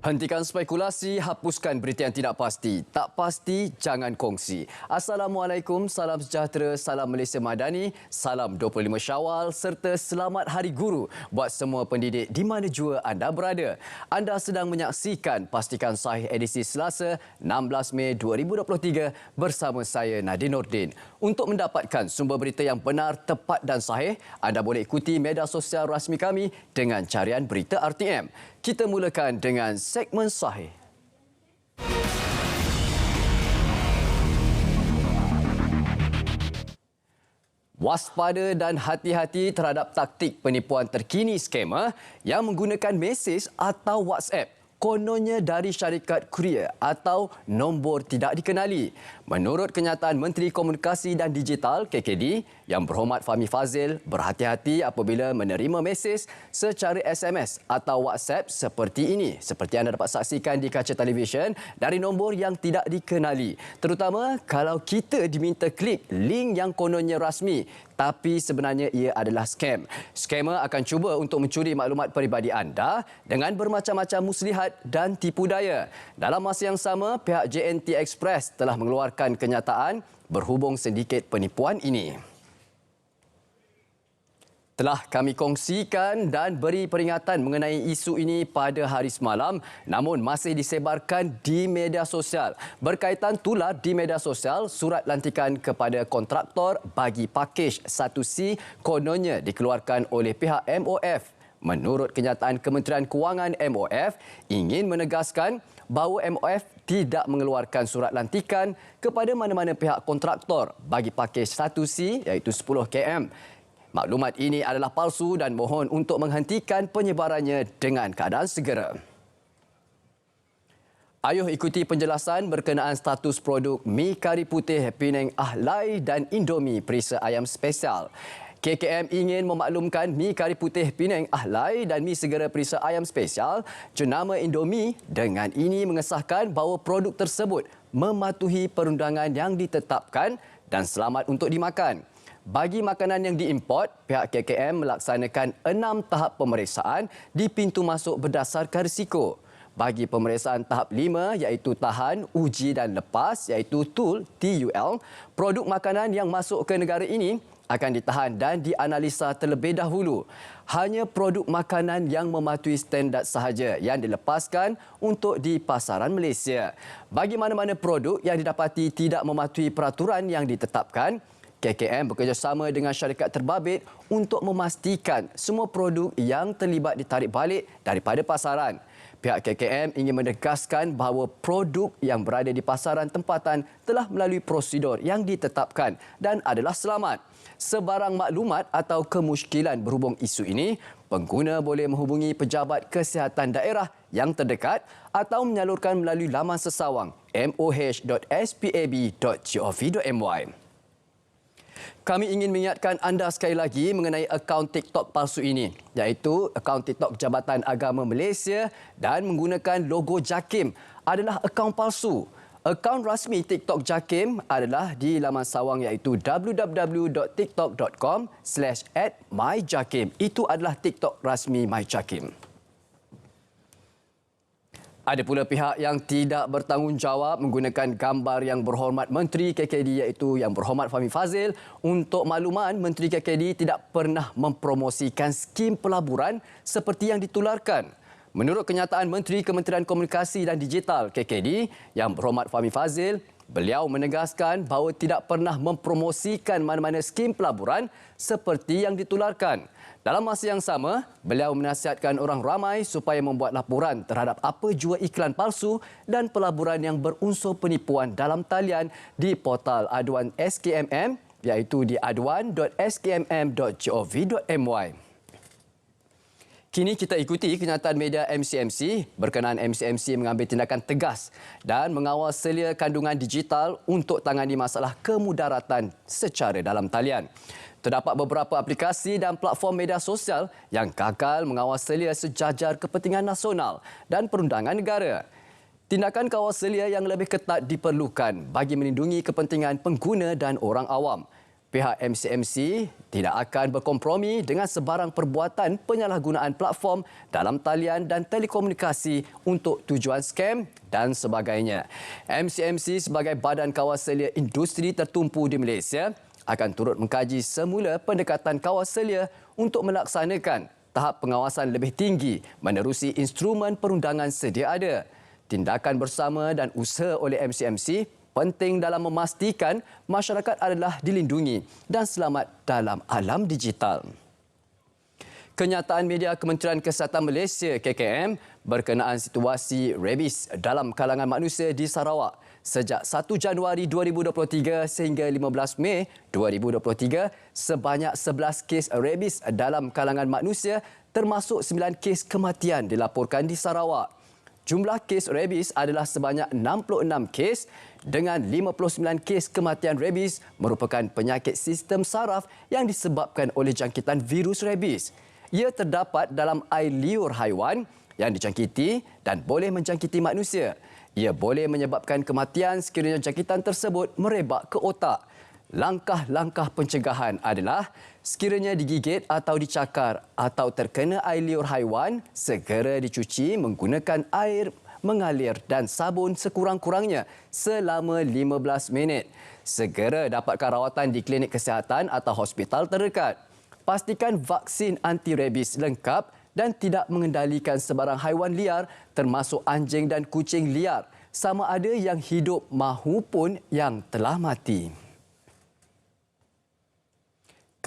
Hentikan spekulasi, hapuskan berita yang tidak pasti. Tak pasti, jangan kongsi. Assalamualaikum, salam sejahtera, salam Malaysia Madani, salam 25 Syawal serta selamat Hari Guru buat semua pendidik di mana jua anda berada. Anda sedang menyaksikan Pastikan Sahih edisi Selasa 16 Mei 2023 bersama saya Nadine Nordin. Untuk mendapatkan sumber berita yang benar, tepat dan sahih, anda boleh ikuti media sosial rasmi kami dengan carian Berita RTM. Kita mulakan dengan segmen Sahih. Waspada dan hati-hati terhadap taktik penipuan terkini skamer yang menggunakan mesej atau WhatsApp kononnya dari syarikat kurier atau nombor tidak dikenali. Menurut kenyataan Menteri Komunikasi dan Digital KKD, Yang Berhormat Fahmi Fadzil berhati-hati apabila menerima mesej secara SMS atau WhatsApp seperti ini. Seperti anda dapat saksikan di kaca televisyen dari nombor yang tidak dikenali. Terutama kalau kita diminta klik link yang kononnya rasmi tapi sebenarnya ia adalah scam. Skamer akan cuba untuk mencuri maklumat peribadi anda dengan bermacam-macam muslihat dan tipu daya. Dalam masa yang sama, pihak JNT Express telah mengeluarkan kenyataan berhubung sindiket penipuan ini. Telah kami kongsikan dan beri peringatan mengenai isu ini pada hari semalam, namun masih disebarkan di media sosial. Berkaitan tular di media sosial, surat lantikan kepada kontraktor bagi pakej 1C kononnya dikeluarkan oleh pihak MOF. Menurut kenyataan Kementerian Kewangan MOF, ingin menegaskan bahawa MOF tidak mengeluarkan surat lantikan kepada mana-mana pihak kontraktor bagi pakej 1C iaitu 10 km. Maklumat ini adalah palsu dan mohon untuk menghentikan penyebarannya dengan keadaan segera. Ayuh ikuti penjelasan berkenaan status produk mi kari putih Penang Ahlai dan Indomie perisa ayam spesial. KKM ingin memaklumkan mi kari putih Penang Ahlai dan mi segera perisa ayam spesial jenama Indomie dengan ini mengesahkan bahawa produk tersebut mematuhi perundangan yang ditetapkan dan selamat untuk dimakan. Bagi makanan yang diimport, pihak KKM melaksanakan 6 tahap pemeriksaan di pintu masuk berdasarkan risiko. Bagi pemeriksaan tahap 5 iaitu tahan, uji dan lepas iaitu TUL, produk makanan yang masuk ke negara ini akan ditahan dan dianalisa terlebih dahulu. Hanya produk makanan yang mematuhi standard sahaja yang dilepaskan untuk di pasaran Malaysia. Bagi mana-mana produk yang didapati tidak mematuhi peraturan yang ditetapkan, KKM bekerjasama dengan syarikat terbabit untuk memastikan semua produk yang terlibat ditarik balik daripada pasaran. Pihak KKM ingin menegaskan bahawa produk yang berada di pasaran tempatan telah melalui prosedur yang ditetapkan dan adalah selamat. Sebarang maklumat atau kemusykilan berhubung isu ini, pengguna boleh menghubungi pejabat kesihatan daerah yang terdekat atau menyalurkan melalui laman sesawang moh.spab.gov.my. Kami ingin mengingatkan anda sekali lagi mengenai akaun TikTok palsu ini, iaitu akaun TikTok Jabatan Agama Malaysia dan menggunakan logo JAKIM adalah akaun palsu. Akaun rasmi TikTok JAKIM adalah di laman sawang iaitu www.tiktok.com/@myjakim. Itu adalah TikTok rasmi MyJakim. Ada pula pihak yang tidak bertanggungjawab menggunakan gambar Yang Berhormat Menteri KKD iaitu Yang Berhormat Fahmi Fadzil. Untuk makluman, Menteri KKD tidak pernah mempromosikan skim pelaburan seperti yang ditularkan. Menurut kenyataan Menteri Kementerian Komunikasi dan Digital KKD, Yang Berhormat Fahmi Fadzil, beliau menegaskan bahawa tidak pernah mempromosikan mana-mana skim pelaburan seperti yang ditularkan. Dalam masa yang sama, beliau menasihatkan orang ramai supaya membuat laporan terhadap apa jua iklan palsu dan pelaburan yang berunsur penipuan dalam talian di portal aduan SKMM iaitu di aduan.skmm.gov.my. Kini kita ikuti kenyataan media MCMC berkenaan MCMC mengambil tindakan tegas dan mengawal selia kandungan digital untuk tangani masalah kemudaratan secara dalam talian. Terdapat beberapa aplikasi dan platform media sosial yang gagal mengawal selia sejajar kepentingan nasional dan perundangan negara. Tindakan kawal selia yang lebih ketat diperlukan bagi melindungi kepentingan pengguna dan orang awam. Pihak MCMC tidak akan berkompromi dengan sebarang perbuatan penyalahgunaan platform dalam talian dan telekomunikasi untuk tujuan skam dan sebagainya. MCMC sebagai badan kawaselia industri tertumpu di Malaysia akan turut mengkaji semula pendekatan kawaselia untuk melaksanakan tahap pengawasan lebih tinggi menerusi instrumen perundangan sedia ada. Tindakan bersama dan usaha oleh MCMC penting dalam memastikan masyarakat adalah dilindungi dan selamat dalam alam digital. Kenyataan media Kementerian Kesihatan Malaysia KKM berkenaan situasi rabies dalam kalangan manusia di Sarawak sejak 1 Januari 2023 sehingga 15 Mei 2023 sebanyak 11 kes rabies dalam kalangan manusia termasuk 9 kes kematian dilaporkan di Sarawak. Jumlah kes rabies adalah sebanyak 66 kes dengan 59 kes kematian rabies merupakan penyakit sistem saraf yang disebabkan oleh jangkitan virus rabies. Ia terdapat dalam air liur haiwan yang dijangkiti dan boleh menjangkiti manusia. Ia boleh menyebabkan kematian sekiranya jangkitan tersebut merebak ke otak. Langkah-langkah pencegahan adalah sekiranya digigit atau dicakar atau terkena air liur haiwan, segera dicuci menggunakan air mengalir dan sabun sekurang-kurangnya selama 15 minit. Segera dapatkan rawatan di klinik kesihatan atau hospital terdekat. Pastikan vaksin anti-rabies lengkap dan tidak mengendalikan sebarang haiwan liar termasuk anjing dan kucing liar, sama ada yang hidup mahupun yang telah mati.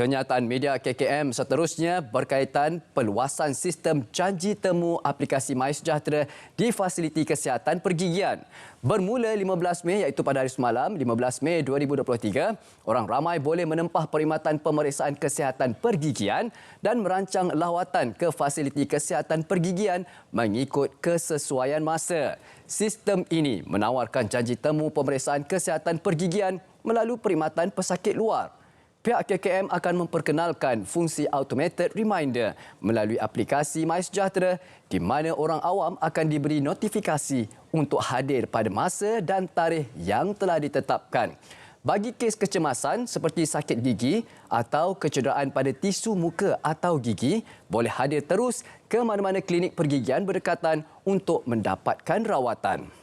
Kenyataan media KKM seterusnya berkaitan perluasan sistem janji temu aplikasi MySejahtera di fasiliti kesihatan pergigian. Bermula 15 Mei iaitu pada hari semalam 15 Mei 2023, orang ramai boleh menempah perkhidmatan pemeriksaan kesihatan pergigian dan merancang lawatan ke fasiliti kesihatan pergigian mengikut kesesuaian masa. Sistem ini menawarkan janji temu pemeriksaan kesihatan pergigian melalui perkhidmatan pesakit luar. Pihak KKM akan memperkenalkan fungsi automated reminder melalui aplikasi MySejahtera di mana orang awam akan diberi notifikasi untuk hadir pada masa dan tarikh yang telah ditetapkan. Bagi kes kecemasan seperti sakit gigi atau kecederaan pada tisu muka atau gigi, boleh hadir terus ke mana-mana klinik pergigian berdekatan untuk mendapatkan rawatan.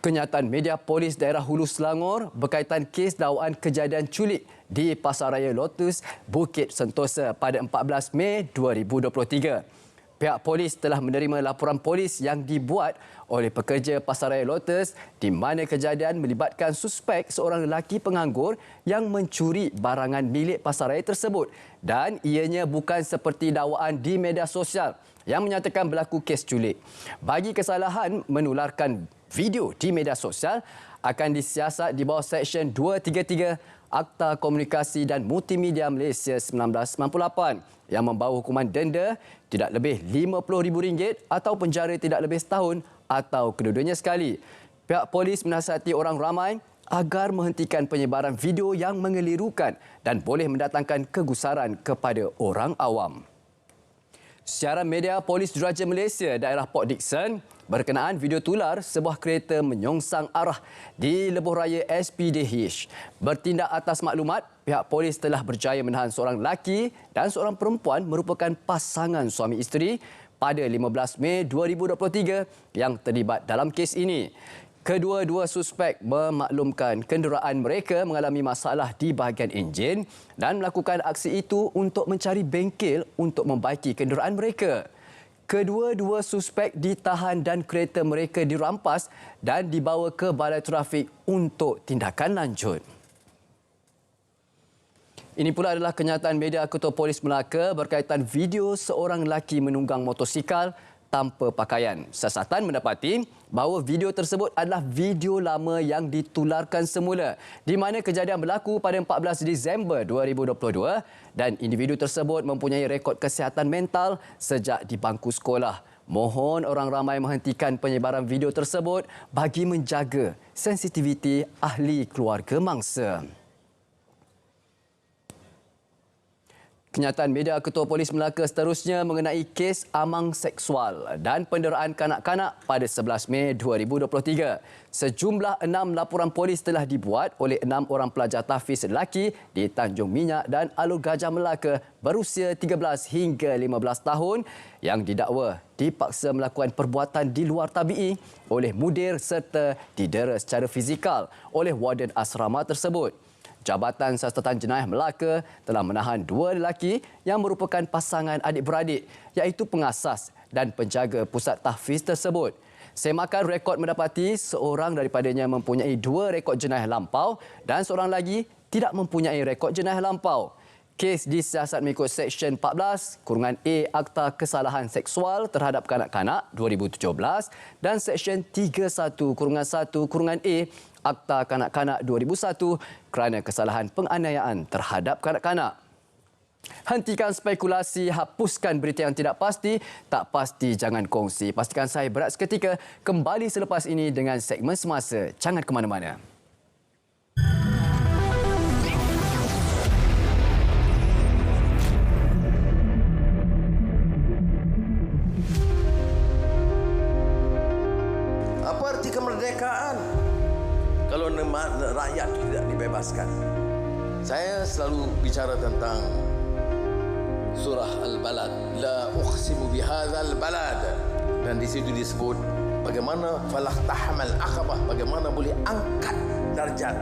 Kenyataan media Polis Daerah Hulu Selangor berkaitan kes dakwaan kejadian culik di Pasaraya Lotus, Bukit Sentosa pada 14 Mei 2023. Pihak polis telah menerima laporan polis yang dibuat oleh pekerja Pasaraya Lotus di mana kejadian melibatkan suspek seorang lelaki penganggur yang mencuri barangan milik pasaraya tersebut dan ianya bukan seperti dakwaan di media sosial yang menyatakan berlaku kes culik. Bagi kesalahan menularkan video di media sosial akan disiasat di bawah Seksyen 233 Akta Komunikasi dan Multimedia Malaysia 1998 yang membawa hukuman denda tidak lebih RM50,000 atau penjara tidak lebih setahun atau kedua-duanya sekali. Pihak polis menasihati orang ramai agar menghentikan penyebaran video yang mengelirukan dan boleh mendatangkan kegusaran kepada orang awam. Siaran media Polis Diraja Malaysia daerah Port Dickson berkenaan video tular sebuah kereta menyongsang arah di lebuh raya SPDH. Bertindak atas maklumat, pihak polis telah berjaya menahan seorang lelaki dan seorang perempuan merupakan pasangan suami isteri pada 15 Mei 2023 yang terlibat dalam kes ini. Kedua-dua suspek memaklumkan kenderaan mereka mengalami masalah di bahagian enjin dan melakukan aksi itu untuk mencari bengkel untuk membaiki kenderaan mereka. Kedua-dua suspek ditahan dan kereta mereka dirampas dan dibawa ke balai trafik untuk tindakan lanjut. Ini pula adalah kenyataan media Ketua Polis Melaka berkaitan video seorang lelaki menunggang motosikal tanpa pakaian. Siasatan mendapati bahawa video tersebut adalah video lama yang ditularkan semula di mana kejadian berlaku pada 14 Disember 2022 dan individu tersebut mempunyai rekod kesihatan mental sejak di bangku sekolah. Mohon orang ramai menghentikan penyebaran video tersebut bagi menjaga sensitiviti ahli keluarga mangsa. Kenyataan media Ketua Polis Melaka seterusnya mengenai kes amang seksual dan penderaan kanak-kanak pada 11 Mei 2023. Sejumlah 6 laporan polis telah dibuat oleh 6 orang pelajar tahfiz lelaki di Tanjung Minyak dan Alur Gajah Melaka berusia 13 hingga 15 tahun yang didakwa dipaksa melakukan perbuatan di luar tabi'i oleh mudir serta didera secara fizikal oleh warden asrama tersebut. Jabatan Siasatan Jenayah Melaka telah menahan 2 lelaki yang merupakan pasangan adik-beradik iaitu pengasas dan penjaga pusat tahfiz tersebut. Semakan rekod mendapati seorang daripadanya mempunyai 2 rekod jenayah lampau dan seorang lagi tidak mempunyai rekod jenayah lampau. Kes disiasat mengikut Seksyen 14(A) Akta Kesalahan Seksual Terhadap Kanak-kanak 2017 dan Seksyen 31(1)(A) Akta Kanak-kanak 2001 kerana kesalahan penganiayaan terhadap kanak-kanak. Hentikan spekulasi, hapuskan berita yang tidak pasti, tak pasti jangan kongsi. Pastikan saya berat seketika kembali selepas ini dengan segmen semasa. Jangan ke mana-mana. Apa arti kemerdekaan kalau rakyat tidak dibebaskan? Saya selalu bicara tentang surah Al-Balad, la uqsimu bihadzal balad, dan di situ disebut bagaimana falah tahamal aqabah, bagaimana boleh angkat darjat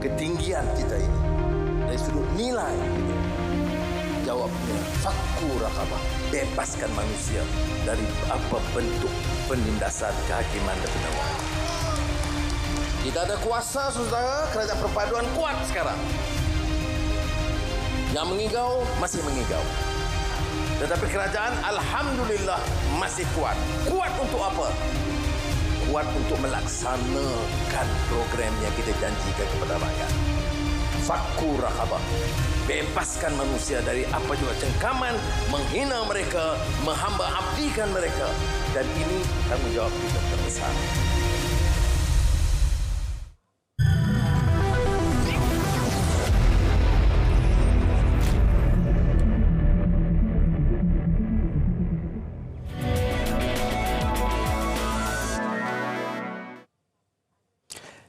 ketinggian kita ini dari sudut nilai. Jawabnya fakku raqabah, bebaskan manusia dari apa bentuk penindasan kehakiman dan penawaran. Kita ada kuasa, saudara, kerajaan perpaduan kuat sekarang. Yang mengigau masih mengigau. Tetapi kerajaan alhamdulillah masih kuat. Kuat untuk apa? Kuat untuk melaksanakan program yang kita janjikan kepada rakyat. Fakku raqabah. Bebaskan manusia dari apa juga cengkaman, menghina mereka, menghamba abdikan mereka. Dan ini tanggungjawab kita terbesar.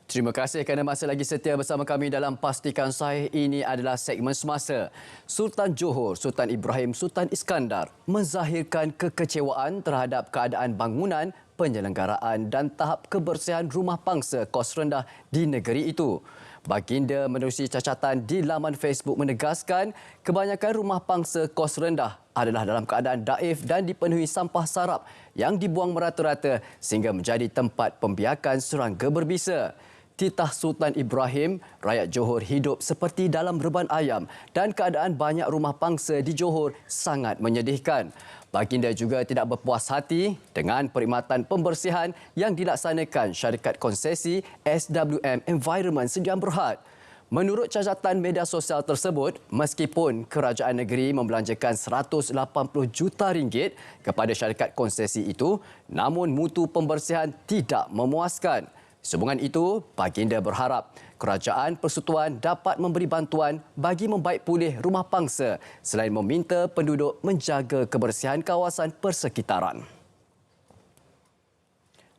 Terima kasih kerana masih lagi setia bersama kami dalam Pastikan Sahih. Ini adalah segmen semasa. Sultan Johor, Sultan Ibrahim Sultan Iskandar menzahirkan kekecewaan terhadap keadaan bangunan, penyelenggaraan dan tahap kebersihan rumah pangsa kos rendah di negeri itu. Baginda menerusi cacatan di laman Facebook menegaskan kebanyakan rumah pangsa kos rendah adalah dalam keadaan daif dan dipenuhi sampah sarap yang dibuang merata-rata sehingga menjadi tempat pembiakan serangga berbisa. Titah Sultan Ibrahim, rakyat Johor hidup seperti dalam reban ayam dan keadaan banyak rumah pangsa di Johor sangat menyedihkan. Baginda juga tidak berpuas hati dengan perkhidmatan pembersihan yang dilaksanakan syarikat konsesi SWM Environment Sdn Bhd. Menurut cacatan media sosial tersebut, meskipun kerajaan negeri membelanjakan RM180 juta kepada syarikat konsesi itu, namun mutu pembersihan tidak memuaskan. Sehubungan itu, Baginda berharap Kerajaan Persekutuan dapat memberi bantuan bagi membaik pulih rumah pangsa selain meminta penduduk menjaga kebersihan kawasan persekitaran.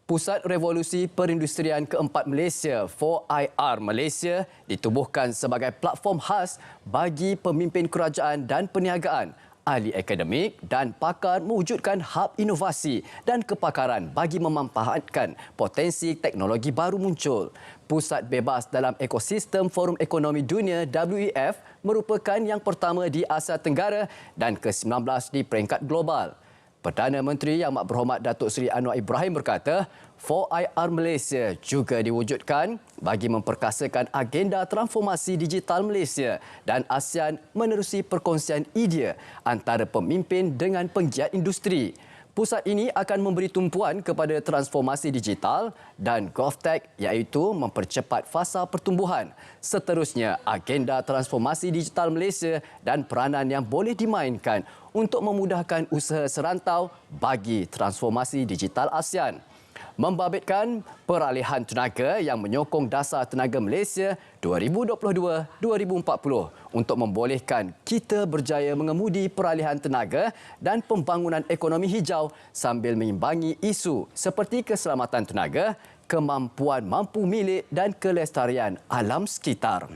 Pusat Revolusi Perindustrian Keempat Malaysia 4IR Malaysia ditubuhkan sebagai platform khas bagi pemimpin kerajaan dan perniagaan, ahli akademik dan pakar mewujudkan hub inovasi dan kepakaran bagi memanfaatkan potensi teknologi baru muncul. Pusat bebas dalam ekosistem Forum Ekonomi Dunia WEF merupakan yang pertama di Asia Tenggara dan ke-19 di peringkat global. Perdana Menteri Yang Amat Berhormat Datuk Seri Anwar Ibrahim berkata, 4IR Malaysia juga diwujudkan bagi memperkasakan agenda transformasi digital Malaysia dan ASEAN menerusi perkongsian idea antara pemimpin dengan penggiat industri. Pusat ini akan memberi tumpuan kepada transformasi digital dan GovTech iaitu mempercepat fasa pertumbuhan. Seterusnya, agenda transformasi digital Malaysia dan peranan yang boleh dimainkan untuk memudahkan usaha serantau bagi transformasi digital ASEAN. membabitkan peralihan tenaga yang menyokong Dasar Tenaga Malaysia 2022-2040 untuk membolehkan kita berjaya mengemudi peralihan tenaga dan pembangunan ekonomi hijau sambil mengimbangi isu seperti keselamatan tenaga, kemampuan mampu milik dan kelestarian alam sekitar.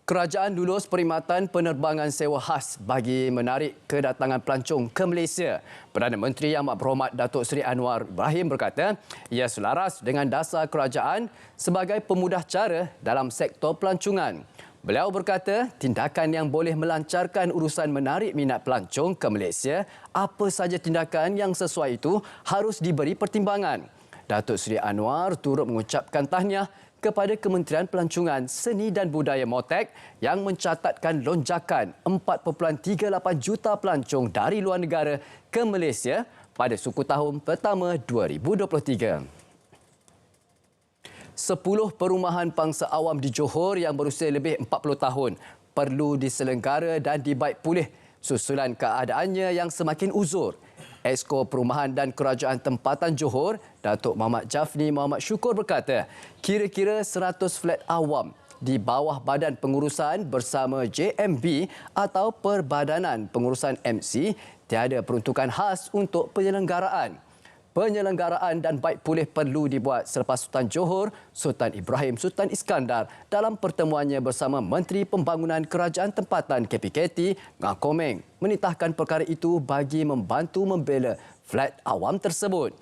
Kerajaan lulus perkhidmatan penerbangan sewa khas bagi menarik kedatangan pelancong ke Malaysia. Perdana Menteri Yang Berhormat Datuk Seri Anwar Ibrahim berkata, ia selaras dengan dasar kerajaan sebagai pemudah cara dalam sektor pelancongan. Beliau berkata, tindakan yang boleh melancarkan urusan menarik minat pelancong ke Malaysia, apa saja tindakan yang sesuai itu harus diberi pertimbangan. Datuk Seri Anwar turut mengucapkan tahniah kepada Kementerian Pelancongan, Seni dan Budaya MOTEK yang mencatatkan lonjakan 4.38 juta pelancong dari luar negara ke Malaysia pada suku tahun pertama 2023. 10 perumahan pangsa awam di Johor yang berusia lebih 40 tahun perlu diselenggara dan dibaik pulih susulan keadaannya yang semakin uzur. Exco Perumahan dan Kerajaan Tempatan Johor, Datuk Muhammad Jafni Muhammad Syukur berkata, kira-kira 100 flat awam di bawah Badan Pengurusan bersama JMB atau Perbadanan Pengurusan MC tiada peruntukan khas untuk penyelenggaraan. Penyelenggaraan dan baik pulih perlu dibuat selepas Sultan Johor, Sultan Ibrahim Sultan Iskandar dalam pertemuannya bersama Menteri Pembangunan Kerajaan Tempatan KPKT, Ngah Komeng, menitahkan perkara itu bagi membantu membela flat awam tersebut.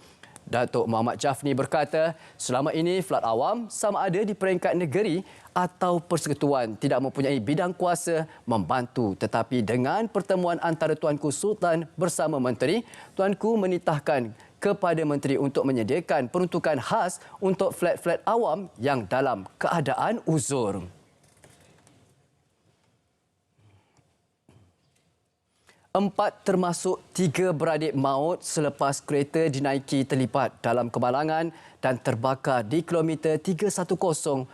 Datuk Muhammad Jafni berkata, selama ini flat awam sama ada di peringkat negeri atau persekutuan tidak mempunyai bidang kuasa membantu, tetapi dengan pertemuan antara Tuanku Sultan bersama Menteri, Tuanku menitahkan kepada Menteri untuk menyediakan peruntukan khas untuk flat-flat awam yang dalam keadaan uzur. Empat termasuk 3 beradik maut selepas kereta dinaiki terlibat dalam kemalangan dan terbakar di kilometer 310.2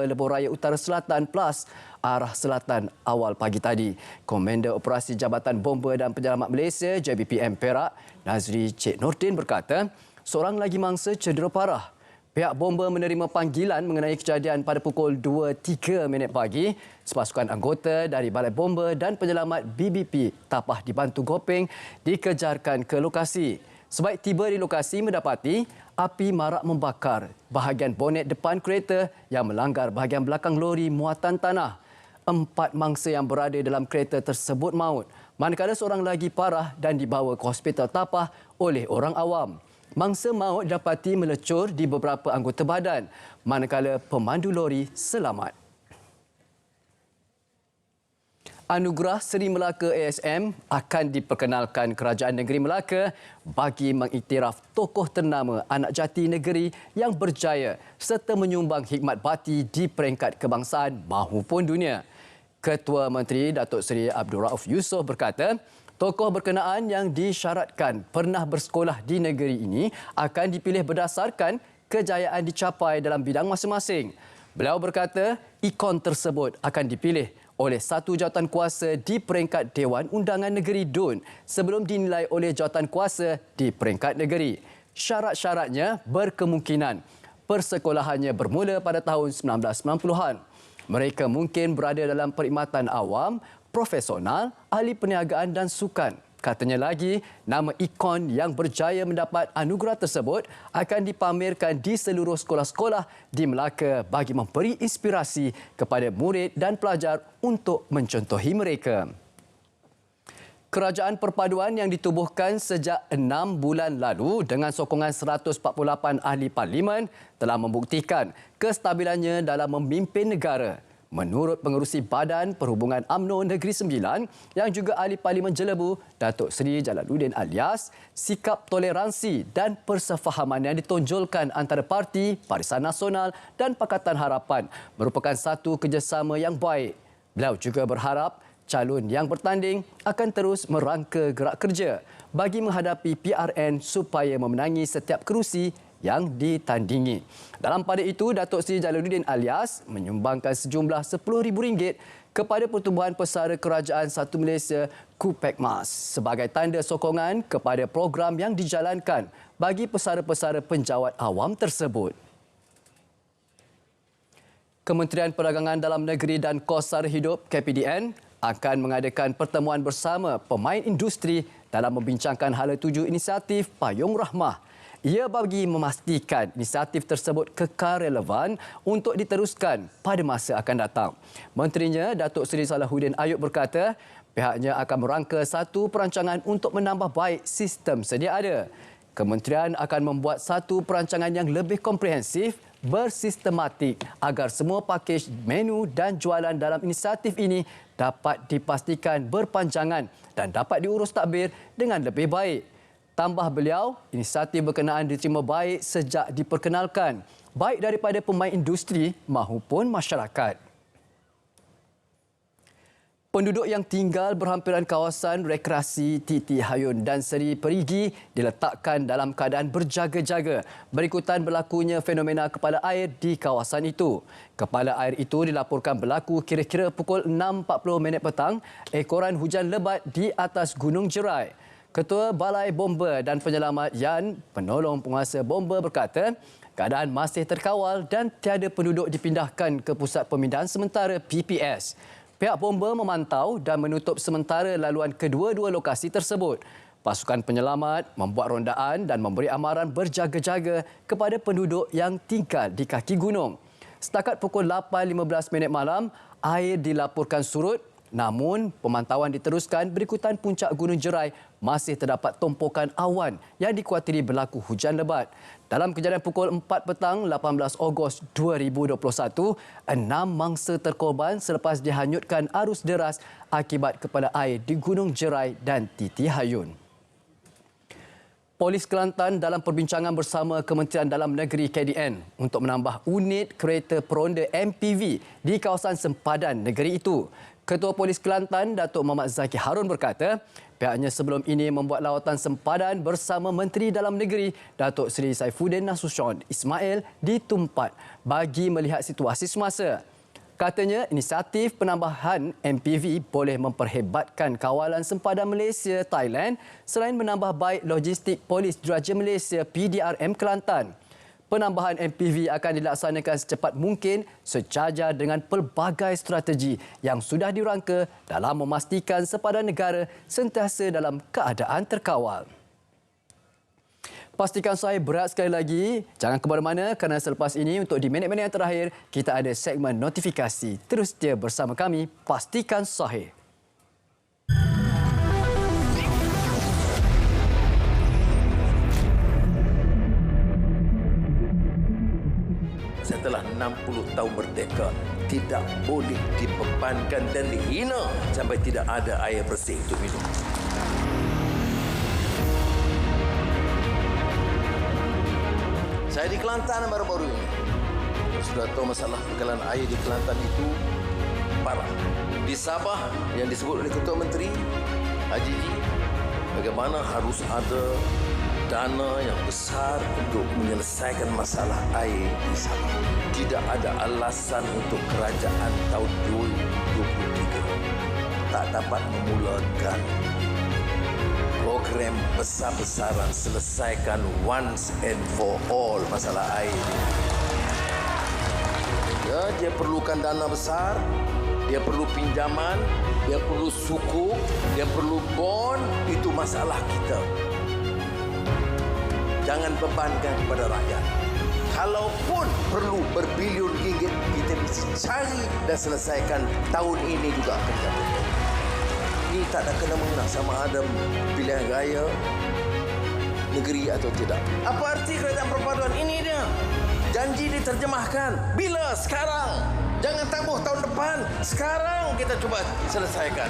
Lebuh Raya Utara Selatan Plus arah selatan awal pagi tadi. Komander Operasi Jabatan Bomba dan Penyelamat Malaysia JBPM Perak, Nazri Cik Nordin berkata, seorang lagi mangsa cedera parah. Pihak bomba menerima panggilan mengenai kejadian pada pukul 2.03 pagi. Sepasukan anggota dari Balai Bomba dan Penyelamat BBP Tapah dibantu Gopeng dikejarkan ke lokasi. Sebaik tiba di lokasi mendapati api marak membakar bahagian bonet depan kereta yang melanggar bahagian belakang lori muatan tanah. 4 mangsa yang berada dalam kereta tersebut maut, manakala seorang lagi parah dan dibawa ke Hospital Tapah oleh orang awam. Mangsa maut dapati melecur di beberapa anggota badan, manakala pemandu lori selamat. Anugerah Seri Melaka ASM akan diperkenalkan Kerajaan Negeri Melaka bagi mengiktiraf tokoh ternama anak jati negeri yang berjaya serta menyumbang hikmat bati di peringkat kebangsaan mahupun dunia. Ketua Menteri Datuk Seri Abdul Rauf Yusof berkata, tokoh berkenaan yang disyaratkan pernah bersekolah di negeri ini akan dipilih berdasarkan kejayaan dicapai dalam bidang masing-masing. Beliau berkata, ikon tersebut akan dipilih oleh satu jawatankuasa di peringkat Dewan Undangan Negeri DUN sebelum dinilai oleh jawatankuasa di peringkat negeri. Syarat-syaratnya berkemungkinan persekolahannya bermula pada tahun 1990-an. Mereka mungkin berada dalam perkhidmatan awam, profesional, ahli perniagaan dan sukan. Katanya lagi, nama ikon yang berjaya mendapat anugerah tersebut akan dipamerkan di seluruh sekolah-sekolah di Melaka bagi memberi inspirasi kepada murid dan pelajar untuk mencontohi mereka. Kerajaan perpaduan yang ditubuhkan sejak 6 bulan lalu dengan sokongan 148 ahli parlimen telah membuktikan kestabilannya dalam memimpin negara. Menurut Pengerusi Badan Perhubungan UMNO Negeri Sembilan yang juga ahli Parlimen Jelebu, Datuk Seri Jalaluddin Alias, sikap toleransi dan persefahaman yang ditonjolkan antara parti, Barisan Nasional dan Pakatan Harapan merupakan satu kerjasama yang baik. Beliau juga berharap calon yang bertanding akan terus merangka gerak kerja bagi menghadapi PRN supaya memenangi setiap kerusi yang ditandingi. Dalam pada itu, Datuk Seri Jalaluddin Alias menyumbangkan sejumlah RM10,000 kepada Pertubuhan Pesara Kerajaan Satu Malaysia KUPEKMAS sebagai tanda sokongan kepada program yang dijalankan bagi pesara-pesara penjawat awam tersebut. Kementerian Perdagangan Dalam Negeri dan Kos Sara Hidup KPDN akan mengadakan pertemuan bersama pemain industri dalam membincangkan hala tuju inisiatif Payung Rahmah. Ia bagi memastikan inisiatif tersebut kekal relevan untuk diteruskan pada masa akan datang. Menterinya, Datuk Seri Salahuddin Ayub berkata, pihaknya akan merangka satu perancangan untuk menambah baik sistem sedia ada. Kementerian akan membuat satu perancangan yang lebih komprehensif, bersistematik agar semua pakej, menu dan jualan dalam inisiatif ini dapat dipastikan berpanjangan dan dapat diurus tadbir dengan lebih baik. Tambah beliau, inisiatif berkenaan diterima baik sejak diperkenalkan, baik daripada pemain industri maupun masyarakat. Penduduk yang tinggal berhampiran kawasan rekreasi Titi Hayun dan Seri Perigi diletakkan dalam keadaan berjaga-jaga berikutan berlakunya fenomena kepala air di kawasan itu. Kepala air itu dilaporkan berlaku kira-kira pukul 6.40 petang, ekoran hujan lebat di atas Gunung Jerai. Ketua Balai Bomba dan Penyelamat Yan, penolong penguasa bomba berkata, keadaan masih terkawal dan tiada penduduk dipindahkan ke Pusat Pemindahan Sementara PPS. Pihak bomba memantau dan menutup sementara laluan kedua-dua lokasi tersebut. Pasukan penyelamat membuat rondaan dan memberi amaran berjaga-jaga kepada penduduk yang tinggal di kaki gunung. Setakat pukul 8.15 malam, air dilaporkan surut. Namun, pemantauan diteruskan berikutan puncak Gunung Jerai masih terdapat tumpukan awan yang dikuatiri berlaku hujan lebat. Dalam kejadian pukul 4 petang 18 Ogos 2021, 6 mangsa terkorban selepas dihanyutkan arus deras akibat kepala air di Gunung Jerai dan Titi Hayun. Polis Kelantan dalam perbincangan bersama Kementerian Dalam Negeri KDN untuk menambah unit kereta peronda MPV di kawasan sempadan negeri itu. Ketua Polis Kelantan, Datuk Muhammad Zaki Harun berkata, pihaknya sebelum ini membuat lawatan sempadan bersama Menteri Dalam Negeri, Datuk Seri Saifuddin Nasution Ismail di Tumpat bagi melihat situasi semasa. Katanya, inisiatif penambahan MPV boleh memperhebatkan kawalan sempadan Malaysia-Thailand selain menambah baik logistik Polis Diraja Malaysia PDRM Kelantan. Penambahan MPV akan dilaksanakan secepat mungkin sejajar dengan pelbagai strategi yang sudah dirangka dalam memastikan sempadan negara sentiasa dalam keadaan terkawal. Pastikan saya berat sekali lagi. Jangan ke mana-mana kerana selepas ini untuk di minit-minit yang terakhir kita ada segmen notifikasi. Terus setia bersama kami, Pastikan Sahih. Setelah 60 tahun merdeka, tidak boleh dibebankan dan dihina sampai tidak ada air bersih untuk minum. Saya di Kelantan baru-baru ini. Sudah tahu masalah bekalan air di Kelantan itu parah. Di Sabah yang disebut oleh Ketua Menteri Haji Ji, bagaimana harus ada dana yang besar untuk menyelesaikan masalah air di Sabah. Tidak ada alasan untuk kerajaan tahun 2023 tak dapat memulakan program besar-besaran selesaikan once and for all masalah air. Ya, dia perlukan dana besar, dia perlu pinjaman, dia perlu sukuk, dia perlu bond, itu masalah kita. Jangan bebankan kepada rakyat. Kalaupun perlu berbilion ringgit, kita mesti cari dan selesaikan tahun ini juga akan dapat. Ini tak ada kena-mengena sama ada pilihan raya negeri atau tidak. Apa arti kerajaan perpaduan ini dia? Janji diterjemahkan. Bila? Sekarang. Jangan tangguh tahun depan. Sekarang kita cuba selesaikan.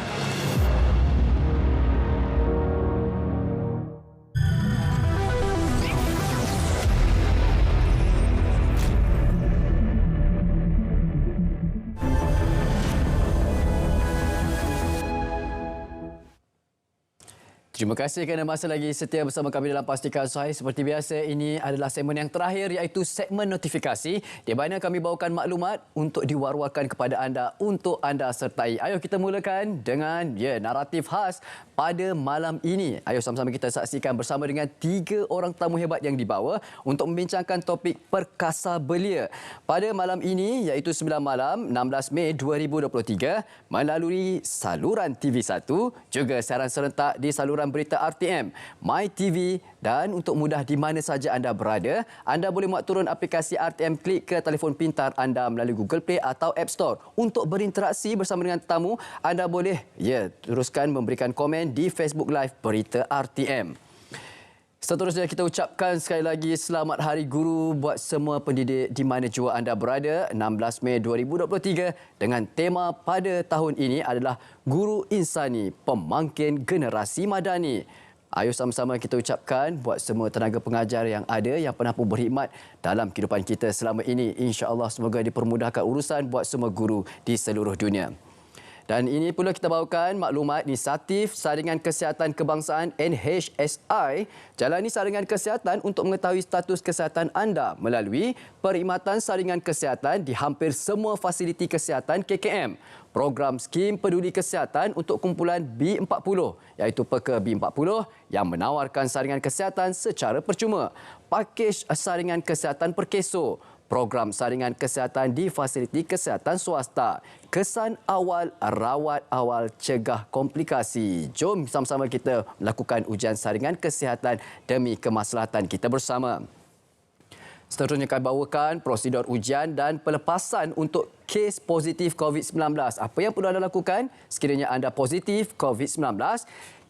Terima kasih kerana masih lagi setia bersama kami dalam Pastikan Sahih. Seperti biasa, ini adalah segmen yang terakhir iaitu segmen notifikasi di mana kami bawakan maklumat untuk diwar-warkan kepada anda untuk anda sertai. Ayo kita mulakan dengan naratif khas pada malam ini. Ayo sama-sama kita saksikan bersama dengan 3 orang tamu hebat yang dibawa untuk membincangkan topik perkasa belia. Pada malam ini iaitu 9 malam 16 Mei 2023 melalui saluran TV1 juga siaran serentak di saluran berita RTM, MyTV dan untuk mudah di mana saja anda berada, anda boleh muat turun aplikasi RTM Klik ke telefon pintar anda melalui Google Play atau App Store. Untuk berinteraksi bersama dengan tetamu, anda boleh teruskan memberikan komen di Facebook Live Berita RTM. Seterusnya kita ucapkan sekali lagi selamat Hari Guru buat semua pendidik di mana jua anda berada. 16 Mei 2023 dengan tema pada tahun ini adalah Guru Insani, Pemangkin Generasi Madani. Ayo sama-sama kita ucapkan buat semua tenaga pengajar yang ada yang pernah pun berkhidmat dalam kehidupan kita selama ini. InsyaAllah semoga dipermudahkan urusan buat semua guru di seluruh dunia. Dan ini pula kita bawakan maklumat inisiatif Saringan Kesihatan Kebangsaan NHSI. Jalani saringan kesihatan untuk mengetahui status kesihatan anda melalui perkhidmatan saringan kesihatan di hampir semua fasiliti kesihatan KKM. Program Skim Peduli Kesihatan untuk kumpulan B40 iaitu Peka B40 yang menawarkan saringan kesihatan secara percuma. Pakej saringan kesihatan Perkeso. Program saringan kesihatan di fasiliti kesihatan swasta. Kesan awal, rawat awal, cegah komplikasi. Jom sama-sama kita melakukan ujian saringan kesihatan demi kemaslahatan kita bersama. Seterusnya kami bawakan prosedur ujian dan pelepasan untuk kes positif COVID-19. Apa yang perlu anda lakukan sekiranya anda positif COVID-19?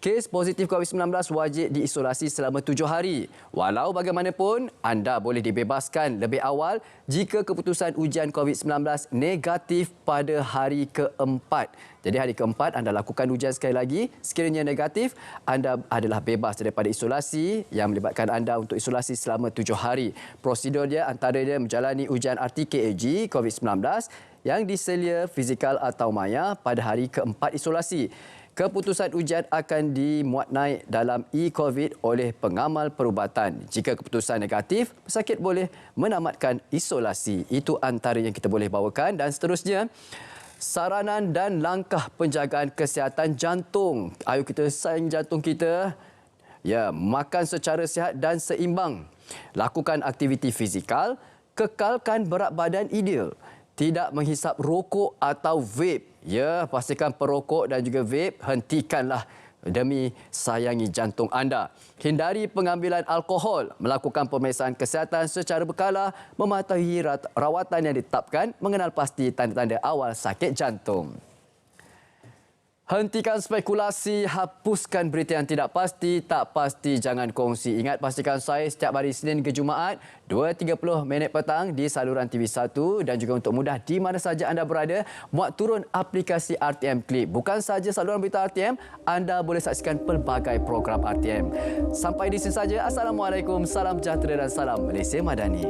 Kes positif COVID-19 wajib diisolasi selama 7 hari. Walau bagaimanapun, anda boleh dibebaskan lebih awal jika keputusan ujian COVID-19 negatif pada hari keempat. Jadi hari keempat anda lakukan ujian sekali lagi. Sekiranya negatif, anda adalah bebas daripada isolasi yang melibatkan anda untuk isolasi selama 7 hari. Prosedurnya antaranya menjalani ujian RT-KAG COVID-19 yang diselia fizikal atau maya pada hari keempat isolasi. Keputusan ujian akan dimuat naik dalam e-COVID oleh pengamal perubatan. Jika keputusan negatif, pesakit boleh menamatkan isolasi. Itu antara yang kita boleh bawakan. Dan seterusnya, saranan dan langkah penjagaan kesihatan jantung. Ayo kita sayang jantung kita. Makan secara sihat dan seimbang. Lakukan aktiviti fizikal. Kekalkan berat badan ideal. Tidak menghisap rokok atau vape. Pastikan perokok dan juga vape hentikanlah demi sayangi jantung anda. Hindari pengambilan alkohol, melakukan pemeriksaan kesihatan secara berkala, mematuhi rawatan yang ditetapkan, mengenal pasti tanda-tanda awal sakit jantung. Hentikan spekulasi, hapuskan berita yang tidak pasti, tak pasti jangan kongsi. Ingat Pastikan Sahih setiap hari Senin ke Jumaat, 2.30 minit petang di saluran TV1 dan juga untuk mudah di mana saja anda berada, muat turun aplikasi RTM Klik. Bukan saja saluran berita RTM, anda boleh saksikan pelbagai program RTM. Sampai di sini saja. Assalamualaikum, salam sejahtera dan salam Malaysia Madani.